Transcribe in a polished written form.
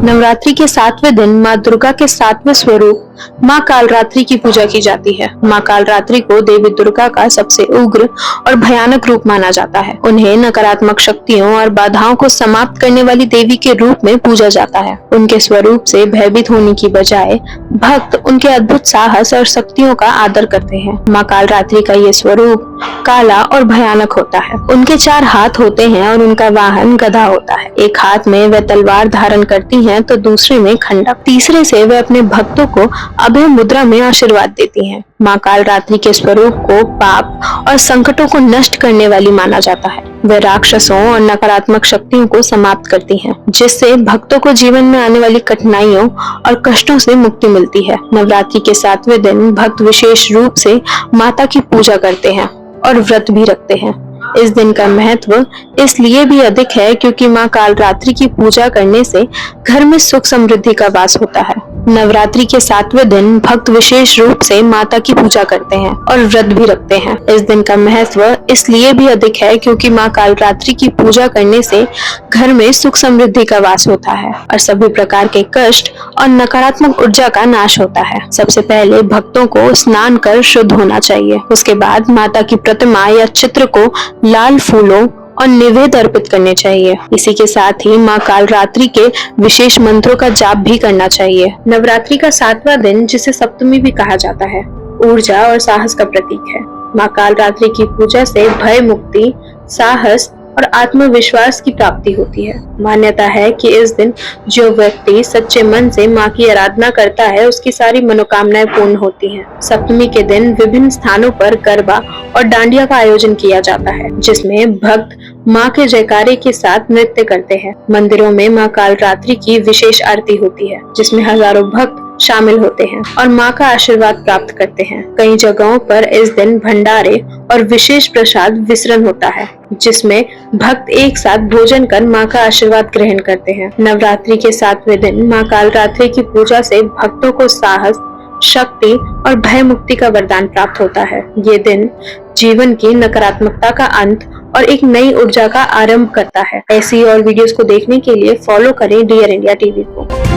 नवरात्रि के 7वें दिन माँ दुर्गा के 7वें स्वरूप माँ कालरात्रि की पूजा की जाती है। माँ कालरात्रि को देवी दुर्गा का सबसे उग्र और भयानक रूप माना जाता है। उन्हें नकारात्मक शक्तियों और बाधाओं को समाप्त करने वाली देवी के रूप में पूजा जाता है। उनके स्वरूप से भयभीत होने की बजाय भक्त उनके अद्भुत साहस और शक्तियों का आदर करते हैं। माँ कालरात्रि का ये स्वरूप काला और भयानक होता है। उनके 4 हाथ होते हैं और उनका वाहन गधा होता है। एक हाथ में वे तलवार धारण करती हैं तो दूसरे में खंडक, तीसरे से वे अपने भक्तों को अभय मुद्रा में आशीर्वाद देती हैं। माँ कालरात्रि के स्वरूप को पाप और संकटों को नष्ट करने वाली माना जाता है। वे राक्षसों और नकारात्मक शक्तियों को समाप्त करती हैं, जिससे भक्तों को जीवन में आने वाली कठिनाइयों और कष्टों से मुक्ति मिलती है। नवरात्रि के 7वें दिन भक्त विशेष रूप से माता की पूजा करते हैं और व्रत भी रखते हैं। इस दिन का महत्व इसलिए भी अधिक है क्योंकि माँ कालरात्रि की पूजा करने से घर में सुख समृद्धि का वास होता है। नवरात्रि के 7वें दिन भक्त विशेष रूप से माता की पूजा करते हैं और व्रत भी रखते हैं। इस दिन का महत्व इसलिए भी अधिक है क्योंकि माँ कालरात्रि की पूजा करने से घर में सुख समृद्धि का वास होता है और सभी प्रकार के कष्ट और नकारात्मक ऊर्जा का नाश होता है। सबसे पहले भक्तों को स्नान कर शुद्ध होना चाहिए। उसके बाद माता की प्रतिमा या चित्र को लाल फूलों और निवेद अर्पित करने चाहिए। इसी के साथ ही माँ कालरात्रि के विशेष मंत्रों का जाप भी करना चाहिए। नवरात्रि का 7वां दिन, जिसे सप्तमी भी कहा जाता है, ऊर्जा और साहस का प्रतीक है। माँ कालरात्रि की पूजा से भय मुक्ति, साहस और आत्मविश्वास की प्राप्ति होती है। मान्यता है कि इस दिन जो व्यक्ति सच्चे मन से माँ की आराधना करता है, उसकी सारी मनोकामनाएं पूर्ण होती हैं। सप्तमी के दिन विभिन्न स्थानों पर गरबा और डांडिया का आयोजन किया जाता है, जिसमें भक्त माँ के जयकारे के साथ नृत्य करते हैं। मंदिरों में माँ कालरात्रि की विशेष आरती होती है, जिसमें हजारों भक्त शामिल होते हैं और माँ का आशीर्वाद प्राप्त करते हैं। कई जगहों पर इस दिन भंडारे और विशेष प्रसाद वितरण होता है, जिसमें भक्त एक साथ भोजन कर माँ का आशीर्वाद ग्रहण करते हैं। नवरात्रि के 7वें दिन माँ कालरात्रि की पूजा से भक्तों को साहस, शक्ति और भय मुक्ति का वरदान प्राप्त होता है। ये दिन जीवन की नकारात्मकता का अंत और एक नई ऊर्जा का आरंभ करता है। ऐसी और वीडियोस को देखने के लिए फॉलो करें डियर इंडिया टीवी को।